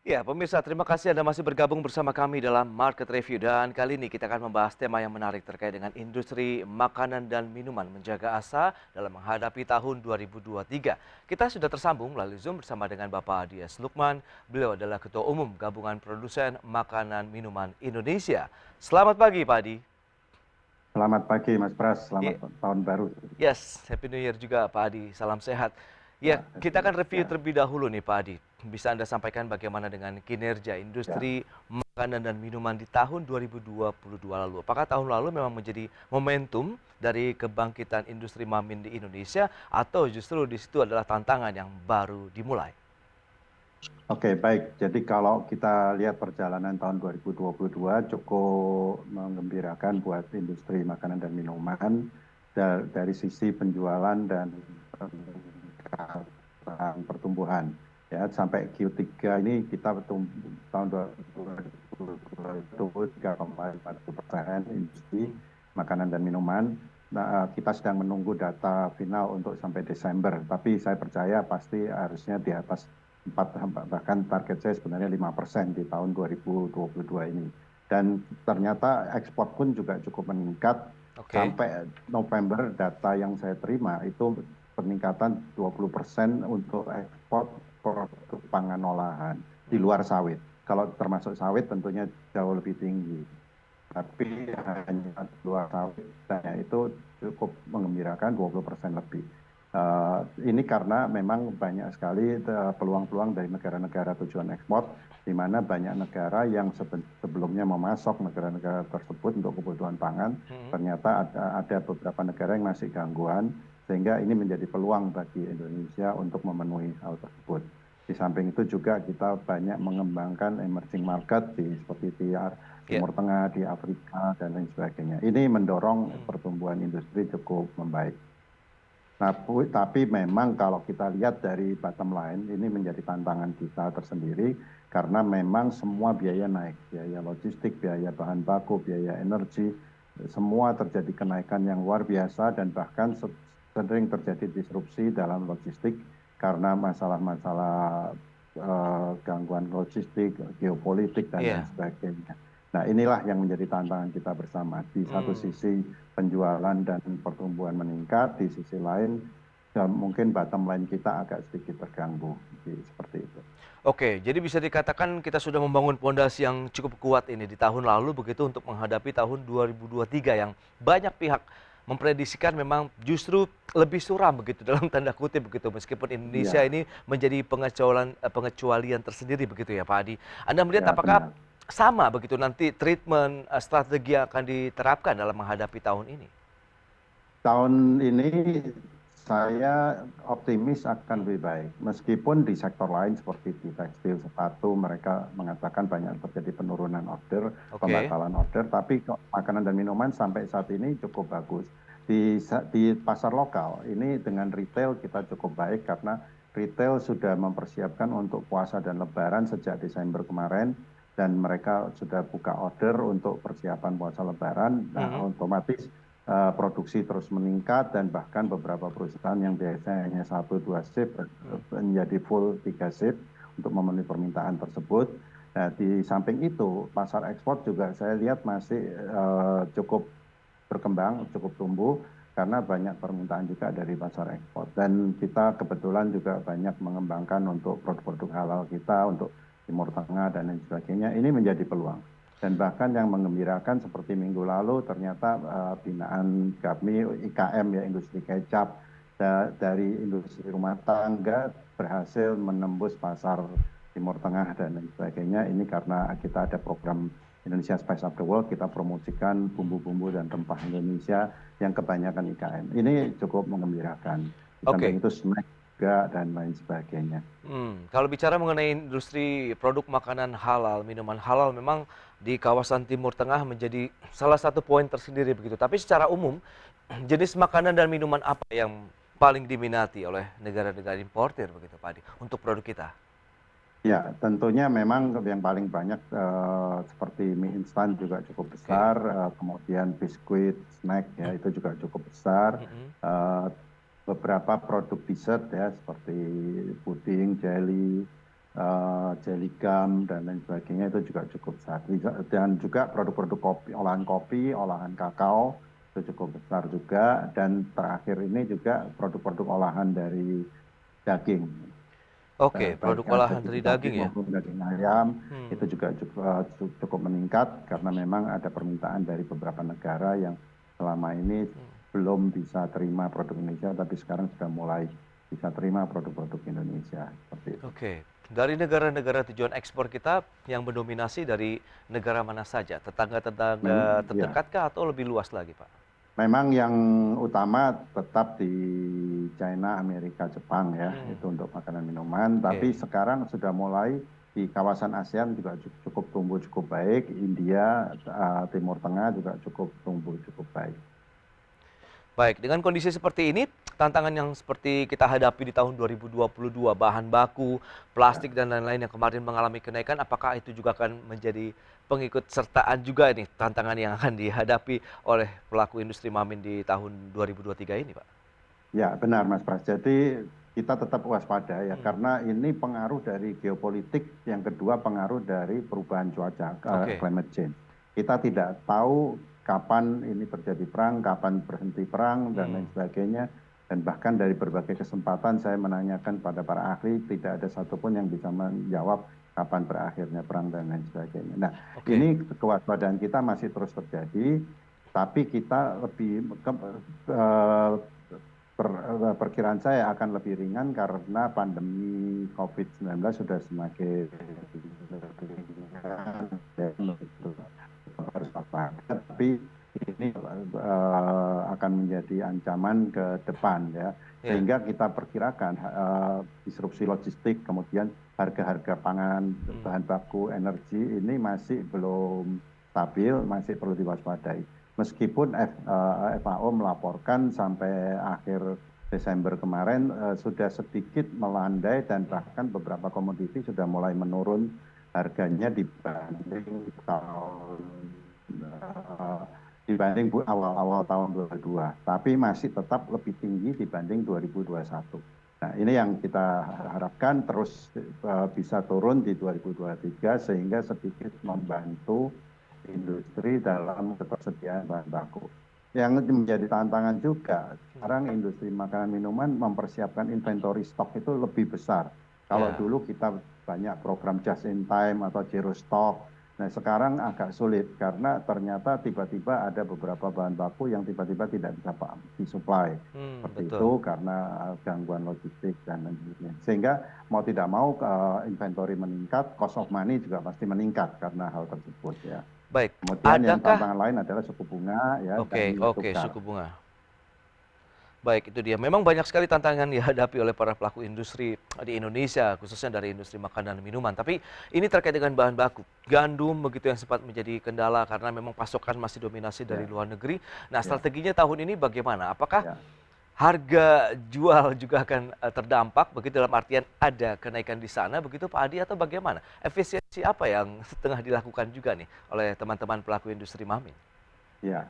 Ya, pemirsa, terima kasih Anda masih bergabung bersama kami dalam Market Review. Dan kali ini kita akan membahas tema yang menarik terkait dengan industri makanan dan minuman menjaga asa dalam menghadapi tahun 2023. Kita sudah tersambung melalui Zoom bersama dengan Bapak Dias Lukman. Beliau adalah Ketua Umum Gabungan Produsen Makanan Minuman Indonesia. Selamat pagi, Pak Adi. Selamat pagi Mas Pras, selamat Ye- tahun baru. Yes, Happy New Year juga Pak Adi. Salam sehat. Ya, Ya, kita akan review ya, terlebih dahulu nih Pak Adi. Bisa Anda sampaikan bagaimana dengan kinerja ya. industri makanan dan minuman di tahun 2022 lalu? Apakah tahun lalu memang menjadi momentum dari kebangkitan industri mamin di Indonesia atau justru di situ adalah tantangan yang baru dimulai? Oke, baik. Jadi kalau kita lihat perjalanan tahun 2022 cukup menggembirakan buat industri makanan dan minuman dari sisi penjualan dan peningkatan pertumbuhan. Ya, sampai Q3 ini kita tahun 2022 tumbuh 3,50% industri makanan dan minuman. Nah, kita sedang menunggu data final untuk sampai Desember, tapi saya percaya pasti harusnya di atas 4, bahkan target saya sebenarnya 5% di tahun 2022 ini. Dan ternyata ekspor pun juga cukup meningkat. Oke. Sampai November data yang saya terima itu peningkatan 20% untuk ekspor produk pangan olahan di luar sawit. Kalau termasuk sawit tentunya jauh lebih tinggi. Tapi hanya luar sawit itu cukup mengembirakan 20% lebih. Ini karena memang banyak sekali peluang-peluang dari negara-negara tujuan ekspor, di mana banyak negara yang sebelumnya memasok negara-negara tersebut untuk kebutuhan pangan, ternyata ada beberapa negara yang masih gangguan, sehingga ini menjadi peluang bagi Indonesia untuk memenuhi hal tersebut. Di samping itu juga kita banyak mengembangkan emerging market seperti Ya. Timur Tengah, di Afrika, dan lain sebagainya. Ini mendorong pertumbuhan industri cukup membaik. Nah, tapi memang kalau kita lihat dari bottom line, ini menjadi tantangan kita tersendiri, karena memang semua biaya naik, biaya logistik, biaya bahan baku, biaya energi, semua terjadi kenaikan yang luar biasa, dan bahkan sering terjadi disrupsi dalam logistik, karena masalah-masalah gangguan logistik, geopolitik, dan lain Iya. sebagainya. Nah, inilah yang menjadi tantangan kita bersama. Di satu Hmm. sisi penjualan dan pertumbuhan meningkat, di sisi lain mungkin bottom line kita agak sedikit terganggu, seperti itu. Oke, jadi bisa dikatakan kita sudah membangun pondasi yang cukup kuat ini di tahun lalu begitu untuk menghadapi tahun 2023 yang banyak pihak memprediksikan memang justru lebih suram begitu dalam tanda kutip begitu meskipun Indonesia Iya, ini menjadi pengecualian tersendiri begitu ya Pak Adi. Anda melihat ya apakah benar. sama begitu nanti treatment strategi yang akan diterapkan dalam menghadapi tahun ini? Tahun ini saya optimis akan lebih baik. Meskipun di sektor lain seperti di tekstil, sepatu, mereka mengatakan banyak terjadi penurunan order, Oke. pembatalan order, tapi makanan dan minuman sampai saat ini cukup bagus. Di pasar lokal, ini dengan retail kita cukup baik karena retail sudah mempersiapkan untuk puasa dan lebaran sejak Desember kemarin, dan mereka sudah buka order untuk persiapan puasa lebaran. Nah, Mhm. otomatis produksi terus meningkat, dan bahkan beberapa perusahaan yang biasanya hanya 1-2 shift menjadi full 3 shift untuk memenuhi permintaan tersebut. Nah, di samping itu pasar ekspor juga saya lihat masih cukup berkembang, cukup tumbuh, karena banyak permintaan juga dari pasar ekspor. Dan kita kebetulan juga banyak mengembangkan untuk produk-produk halal kita untuk Timur Tengah dan lain sebagainya. Ini menjadi peluang. Dan bahkan yang menggembirakan seperti minggu lalu ternyata binaan GAPMI IKM, ya, industri kecap, dari industri rumah tangga berhasil menembus pasar Timur Tengah dan lain sebagainya. Ini karena kita ada program Indonesia Spice of the World, kita promosikan bumbu-bumbu dan rempah Indonesia yang kebanyakan IKM. Ini cukup mengembirakan. Di samping Oke. itu snack juga dan lain sebagainya. Kalau bicara mengenai industri produk makanan halal, minuman halal memang di kawasan Timur Tengah menjadi salah satu poin tersendiri begitu. Tapi secara umum, jenis makanan dan minuman apa yang paling diminati oleh negara-negara importir begitu, Pak Adi, untuk produk kita? Ya, tentunya memang yang paling banyak seperti mie instan juga cukup Oke. besar, kemudian biskuit, snack, ya, itu juga cukup besar. Mhm. Eh, Beberapa produk dessert, ya, seperti puding, jelly, jelly gum dan lain sebagainya itu juga cukup besar. Dan juga produk-produk kopi, olahan kakao itu cukup besar juga. Dan terakhir ini juga produk-produk olahan dari daging, Oke, baik produk olahan daging dari sapi daging ya? maupun daging ayam itu Hmm, juga cukup meningkat karena memang ada permintaan dari beberapa negara yang selama ini hmm. belum bisa terima produk Indonesia, tapi sekarang sudah mulai bisa terima produk-produk Indonesia seperti itu. Oke, dari negara-negara tujuan ekspor kita yang mendominasi dari negara mana saja? Tetangga-tetangga Ya, terdekat atau lebih luas lagi, Pak? memang yang utama tetap di China, Amerika, Jepang ya, Hmm, itu untuk makanan minuman. Tapi oke. sekarang sudah mulai di kawasan ASEAN juga cukup tumbuh cukup baik, India, Timur Tengah juga cukup tumbuh cukup baik. Baik, dengan kondisi seperti ini, tantangan yang seperti kita hadapi di tahun 2022, bahan baku, Ya. plastik, dan lain-lain yang kemarin mengalami kenaikan, apakah itu juga akan menjadi pengikut sertaan juga ini, tantangan yang akan dihadapi oleh pelaku industri Mamin di tahun 2023 ini, Pak? Ya, benar Mas Pras. Jadi kita tetap waspada ya, Hmm, karena ini pengaruh dari geopolitik, yang kedua pengaruh dari perubahan cuaca, oke. climate change. Kita tidak tahu kapan ini terjadi perang, kapan berhenti perang, dan lain Hmm, sebagainya. Dan bahkan dari berbagai kesempatan saya menanyakan pada para ahli, tidak ada satupun yang bisa menjawab kapan berakhirnya perang dan lain sebagainya. Nah, oke. ini kewaspadaan kita masih terus terjadi, tapi kita lebih eh, perkiraan saya akan lebih ringan karena pandemi COVID-19 sudah semakin ringan. Harus apa? Tapi ini akan menjadi ancaman ke depan ya. Ya. Sehingga kita perkirakan disrupsi logistik, kemudian harga-harga pangan, Hmm, bahan baku, energi ini masih belum stabil, masih perlu diwaspadai. Meskipun FAO melaporkan sampai akhir Desember kemarin sudah sedikit melandai dan hmm. bahkan beberapa komoditi sudah mulai menurun harganya dibanding eh, awal-awal tahun 2022, tapi masih tetap lebih tinggi dibanding 2021. Nah, ini yang kita harapkan terus bisa turun di 2023 sehingga sedikit membantu industri dalam ketersediaan bahan baku. Yang menjadi tantangan juga, sekarang industri makanan minuman mempersiapkan inventory stok itu lebih besar. Kalau Ya. dulu kita banyak program just in time atau zero stock, nah sekarang agak sulit karena ternyata tiba-tiba ada beberapa bahan baku yang tiba-tiba tidak bisa disuplai. Hmm, Seperti betul. itu karena gangguan logistik dan lain sebagainya. Sehingga mau tidak mau inventory meningkat, cost of money juga pasti meningkat karena hal tersebut ya. Baik, Kemudian yang adakah tantangan lain adalah suku bunga ya dan oke, nilai oke, tukar. suku bunga. Baik, itu dia. Memang banyak sekali tantangan dihadapi oleh para pelaku industri di Indonesia, khususnya dari industri makanan dan minuman. Tapi ini terkait dengan bahan baku. Gandum begitu yang sempat menjadi kendala karena memang pasokan masih dominasi dari Ya, luar negeri. Nah, ya, strateginya tahun ini bagaimana? Apakah ya. harga jual juga akan terdampak begitu dalam artian ada kenaikan di sana begitu Pak Adi atau bagaimana? Efisiensi apa yang setengah dilakukan juga nih oleh teman-teman pelaku industri Mamin? Ya.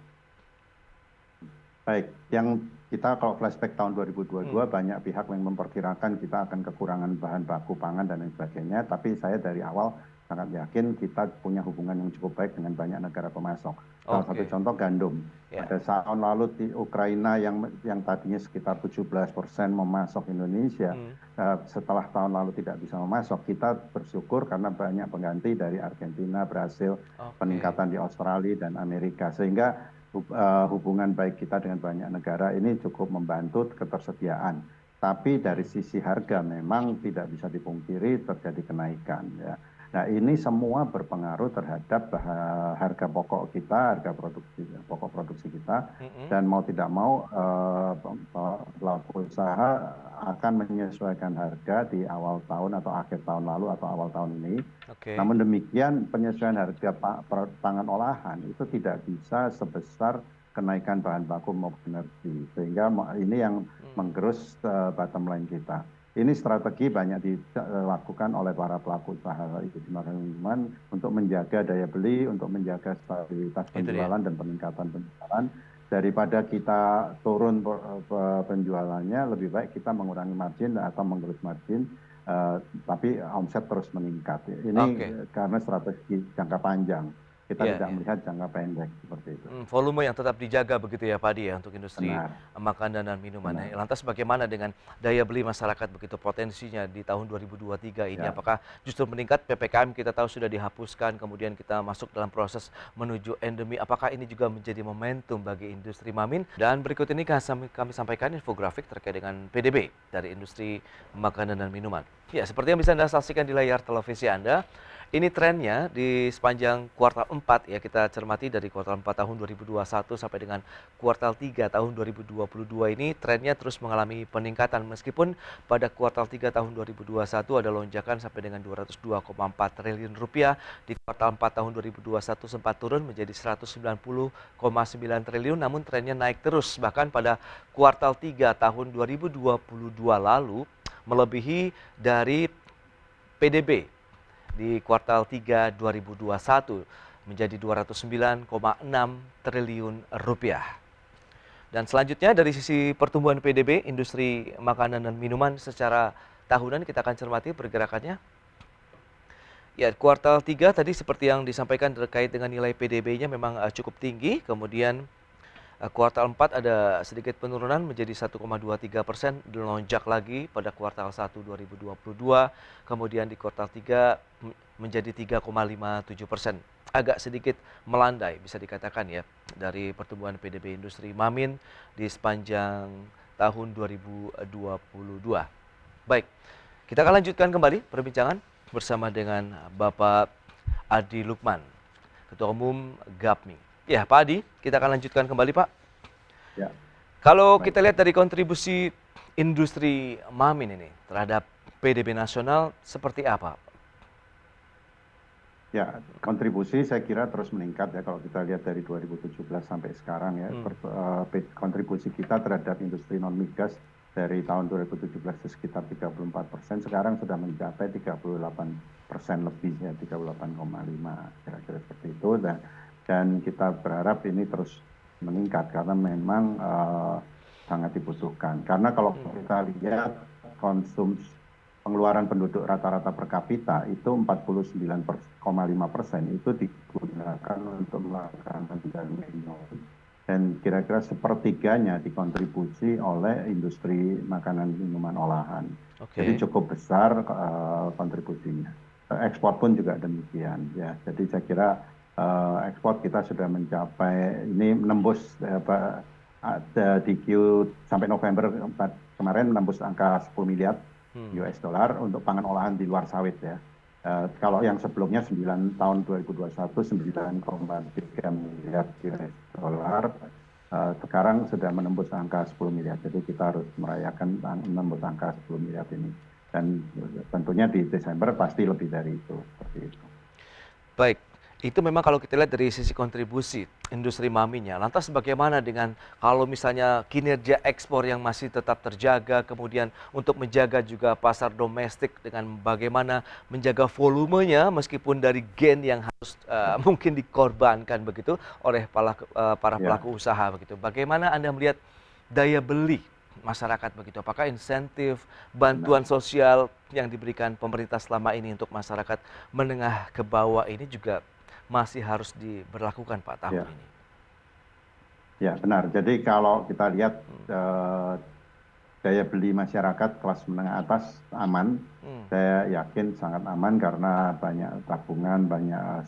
Baik, yang kita kalau flashback tahun Hmm, 2022 banyak pihak yang memperkirakan kita akan kekurangan bahan baku pangan dan lain sebagainya, tapi saya dari awal sangat yakin kita punya hubungan yang cukup baik dengan banyak negara pemasok. Salah satu oke. contoh gandum. Ya. Pada saat tahun lalu di Ukraina yang tadinya sekitar 17% memasok Indonesia, Hmm, setelah tahun lalu tidak bisa memasok, kita bersyukur karena banyak pengganti dari Argentina, Brasil, oke. peningkatan di Australia dan Amerika, sehingga hubungan baik kita dengan banyak negara ini cukup membantu ketersediaan. Tapi dari Hmm, sisi harga memang tidak bisa dipungkiri terjadi kenaikan. Ya. Nah ini semua berpengaruh terhadap harga pokok kita, harga produksi pokok produksi kita, mm-mm. dan mau tidak mau pelaku usaha akan menyesuaikan harga di awal tahun atau akhir tahun lalu atau awal tahun ini. Oke. Namun demikian penyesuaian harga pangan olahan itu tidak bisa sebesar kenaikan bahan baku maupun energi. Sehingga ini yang Hmm, menggerus bottom line kita. Ini strategi banyak dilakukan oleh para pelaku usaha industri makanan minuman untuk menjaga daya beli, untuk menjaga stabilitas itu dia. penjualan dan peningkatan penjualan. Daripada kita turun penjualannya, lebih baik kita mengurangi margin atau menggerus margin tapi omset terus meningkat. Ini Oke. karena strategi jangka panjang. Kita Iya, tidak iya. melihat jangka pendek seperti itu. Volume yang tetap dijaga begitu ya Pak Adi ya untuk industri Benar, makanan dan minuman. benar. Lantas bagaimana dengan daya beli masyarakat begitu potensinya di tahun 2023 ini? Ya. Apakah justru meningkat? PPKM kita tahu sudah dihapuskan, kemudian kita masuk dalam proses menuju endemi. Apakah ini juga menjadi momentum bagi industri Mamin? Dan berikut ini kami sampaikan infografik terkait dengan PDB dari industri makanan dan minuman. Ya, seperti yang bisa Anda saksikan di layar televisi Anda, ini trennya di sepanjang kuartal 4 ya, kita cermati dari kuartal 4 tahun 2021 sampai dengan kuartal 3 tahun 2022 ini trennya terus mengalami peningkatan meskipun pada kuartal 3 tahun 2021 ada lonjakan sampai dengan 202,4 triliun rupiah, di kuartal 4 tahun 2021 sempat turun menjadi 190,9 triliun namun trennya naik terus bahkan pada kuartal 3 tahun 2022 lalu melebihi dari PDB di kuartal 3 2021 menjadi 209,6 triliun rupiah. Dan selanjutnya dari sisi pertumbuhan PDB industri makanan dan minuman secara tahunan kita akan cermati pergerakannya. Ya, kuartal 3 tadi seperti yang disampaikan terkait dengan nilai PDB-nya memang cukup tinggi, kemudian kuartal 4 ada sedikit penurunan menjadi 1,23%, melonjak lagi pada kuartal 1 2022, kemudian di kuartal 3 menjadi 3,57%. Agak sedikit melandai bisa dikatakan ya dari pertumbuhan PDB industri Mamin di sepanjang tahun 2022. Baik, kita akan lanjutkan kembali perbincangan bersama dengan Bapak Adi Lukman, Ketua Umum GAPMI. Ya, Pak Adi, kita akan lanjutkan kembali, Pak. Ya, Kalau baik. kita lihat dari kontribusi industri Mamin ini terhadap PDB nasional seperti apa? Ya, kontribusi saya kira terus meningkat ya kalau kita lihat dari 2017 sampai sekarang ya. Kontribusi kita terhadap industri non migas dari tahun 2017 itu sekitar 34%, sekarang sudah mencapai 38% lebih ya, 38,5 kira-kira seperti itu. Dan kita berharap ini terus meningkat karena memang sangat dibutuhkan. Karena kalau kita lihat pengeluaran penduduk rata-rata per kapita itu 49,5% itu digunakan untuk melakukan dan minum. Dan kira-kira sepertiganya dikontribusi oleh industri makanan minuman olahan. Jadi cukup besar kontribusinya. Ekspor pun juga demikian ya. Jadi saya kira ekspor kita sudah mencapai ini menembus di Q sampai November kemarin menembus angka 10 miliar US dollar untuk pangan olahan di luar sawit ya. Kalau yang sebelumnya tahun 2021 9,3 miliar US dollar, sekarang sudah menembus angka 10 miliar. Jadi kita harus merayakan menembus angka 10 miliar ini. Dan tentunya di Desember pasti lebih dari itu. Seperti itu. Baik, itu memang kalau kita lihat dari sisi kontribusi industri Maminnya. Lantas bagaimana dengan kalau misalnya kinerja ekspor yang masih tetap terjaga, kemudian untuk menjaga juga pasar domestik dengan bagaimana menjaga volumenya meskipun dari gain yang harus mungkin dikorbankan begitu oleh para pelaku usaha begitu. Bagaimana Anda melihat daya beli masyarakat begitu? Apakah insentif, bantuan sosial yang diberikan pemerintah selama ini untuk masyarakat menengah ke bawah ini juga masih harus diberlakukan Pak tahun ini? Ya benar, jadi kalau kita lihat daya beli masyarakat kelas menengah atas aman, saya yakin sangat aman karena banyak tabungan, banyak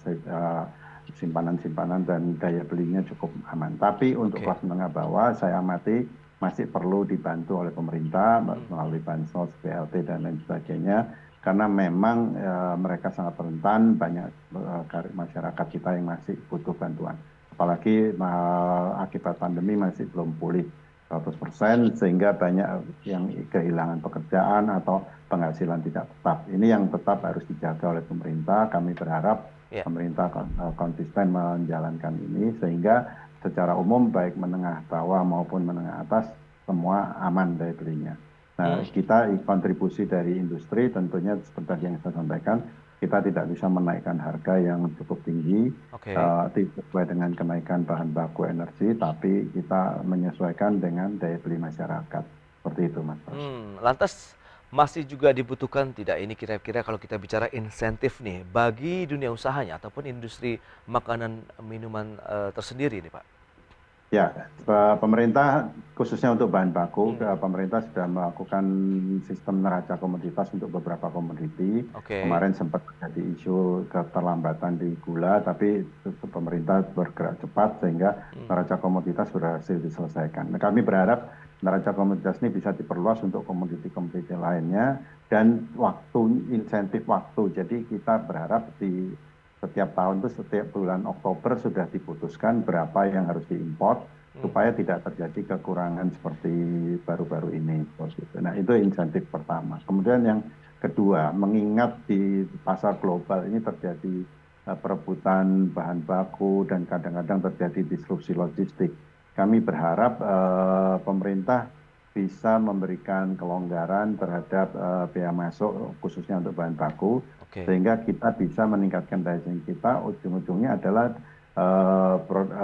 simpanan-simpanan dan daya belinya cukup aman. Tapi untuk kelas menengah bawah saya amati masih perlu dibantu oleh pemerintah melalui bansos, BLT dan lain sebagainya. Karena memang mereka sangat rentan, banyak masyarakat kita yang masih butuh bantuan. Apalagi akibat pandemi masih belum pulih 100%, sehingga banyak yang kehilangan pekerjaan atau penghasilan tidak tetap. Ini yang tetap harus dijaga oleh pemerintah. Kami berharap pemerintah konsisten menjalankan ini, sehingga secara umum baik menengah bawah maupun menengah atas semua aman daya belinya. Nah, kita kontribusi dari industri tentunya seperti yang saya sampaikan, kita tidak bisa menaikkan harga yang cukup tinggi sesuai dengan kenaikan bahan baku energi, tapi kita menyesuaikan dengan daya beli masyarakat. Seperti itu, Mas. Lantas masih juga dibutuhkan tidak ini kira-kira kalau kita bicara insentif nih bagi dunia usahanya ataupun industri makanan minuman tersendiri nih Pak? Ya, pemerintah khususnya untuk bahan baku, Hmm, pemerintah sudah melakukan sistem neraca komoditas untuk beberapa komoditi. oke. Kemarin sempat terjadi isu keterlambatan di gula, tapi pemerintah bergerak cepat sehingga Hmm, neraca komoditas berhasil diselesaikan. Nah, kami berharap neraca komoditas ini bisa diperluas untuk komoditi-komoditi lainnya dan waktu insentif waktu. Jadi kita berharap di setiap tahun itu setiap bulan Oktober sudah diputuskan berapa yang harus diimpor hmm. supaya tidak terjadi kekurangan seperti baru-baru ini. Nah, itu insentif pertama. Kemudian yang kedua, mengingat di pasar global ini terjadi perebutan bahan baku dan kadang-kadang terjadi disrupsi logistik. Kami berharap pemerintah bisa memberikan kelonggaran terhadap bea masuk khususnya untuk bahan baku Oke. sehingga kita bisa meningkatkan daya saing kita. Ujung-ujungnya adalah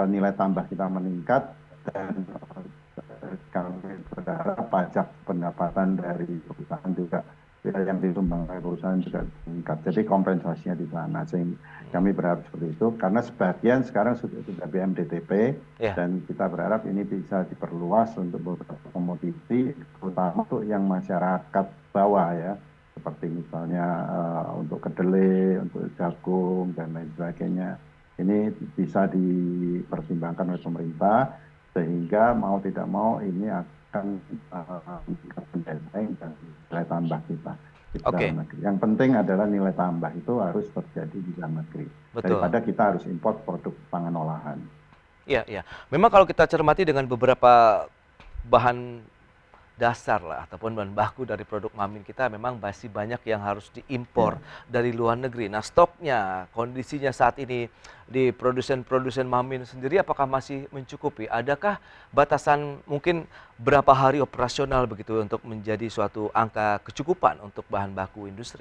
nilai tambah kita meningkat dan kami berharap pajak pendapatan dari perusahaan juga yang disumbangkan perusahaan juga meningkat. Jadi kompensasinya di sana. Sehingga kami berharap seperti itu karena sebagian sekarang sudah BMDTP Ya. dan kita berharap ini bisa diperluas untuk beberapa komoditi, terutama untuk yang masyarakat bawah ya, seperti misalnya untuk kedelai, untuk jagung dan lain sebagainya. Ini bisa dipertimbangkan oleh pemerintah sehingga mau tidak mau ini akan meningkatkan daya saing dan nilai tambah kita di Oke, dalam negeri. Yang penting adalah nilai tambah itu harus terjadi di dalam negeri betul. daripada kita harus import produk pangan olahan. Iya, iya. Memang kalau kita cermati dengan beberapa bahan dasar lah ataupun bahan baku dari produk Mamin kita memang masih banyak yang harus diimpor Ya. dari luar negeri. Nah, stoknya, kondisinya saat ini di produsen-produsen Mamin sendiri apakah masih mencukupi? Adakah batasan mungkin berapa hari operasional begitu untuk menjadi suatu angka kecukupan untuk bahan baku industri?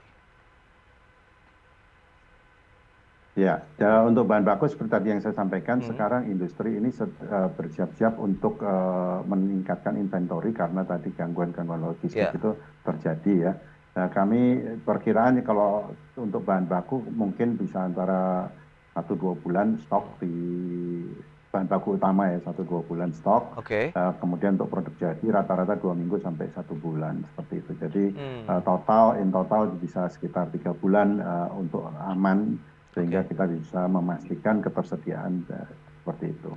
Ya, untuk bahan baku seperti tadi yang saya sampaikan, Hmm, sekarang industri ini bersiap-siap untuk meningkatkan inventory karena tadi gangguan-gangguan logistik ya, itu terjadi ya. Nah, kami perkiraan kalau untuk bahan baku mungkin bisa antara 1-2 bulan stok di bahan baku utama ya, 1-2 bulan stok. oke. Kemudian untuk produk jadi rata-rata 2 minggu sampai 1 bulan seperti itu. Jadi Hmm, in total bisa sekitar 3 bulan untuk aman sehingga oke. kita bisa memastikan ketersediaan seperti itu.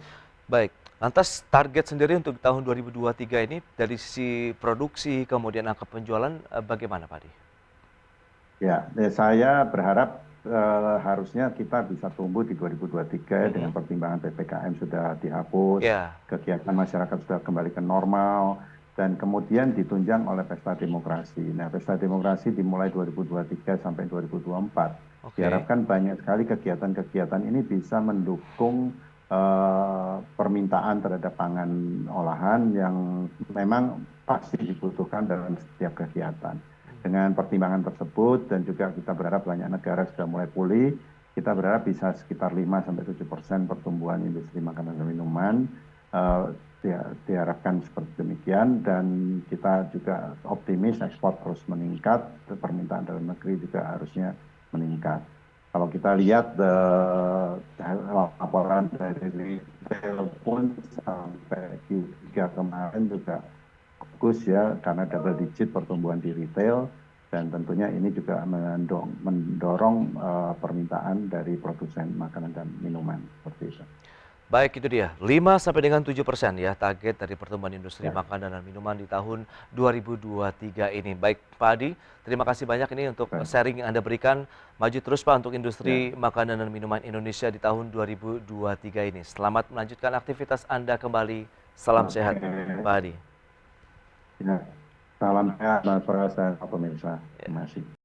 Baik, lantas target sendiri untuk tahun 2023 ini dari sisi produksi kemudian angka penjualan bagaimana Pak Di? Ya, saya berharap harusnya kita bisa tumbuh di 2023 dengan Mhm. pertimbangan PPKM sudah dihapus, Ya, kegiatan masyarakat sudah kembali ke normal, dan kemudian ditunjang oleh pesta demokrasi. Nah, pesta demokrasi dimulai 2023 sampai 2024. oke. Diharapkan banyak sekali kegiatan-kegiatan ini bisa mendukung permintaan terhadap pangan olahan yang memang pasti dibutuhkan dalam setiap kegiatan. Dengan pertimbangan tersebut dan juga kita berharap banyak negara sudah mulai pulih, kita berharap bisa sekitar 5-7% pertumbuhan industri makanan dan minuman. Diharapkan seperti demikian dan kita juga optimis ekspor terus meningkat, permintaan dalam negeri juga harusnya meningkat. Kalau kita lihat laporan dari retail pun sampai Q3 kemarin juga bagus ya karena double digit pertumbuhan di retail dan tentunya ini juga mendorong permintaan dari produsen makanan dan minuman seperti itu. Baik itu dia, 5-7% ya target dari pertumbuhan industri Ya, makanan dan minuman di tahun 2023 ini. Baik Pak Adi, terima kasih banyak ini untuk baik. sharing yang Anda berikan. Maju terus Pak untuk Ya, industri makanan dan minuman Indonesia di tahun 2023 ini. Selamat melanjutkan aktivitas Anda kembali. Salam sehat oke. Pak Adi. Ya, salam sehat, Mas Pras dan pemirsa. Ya. Terima kasih.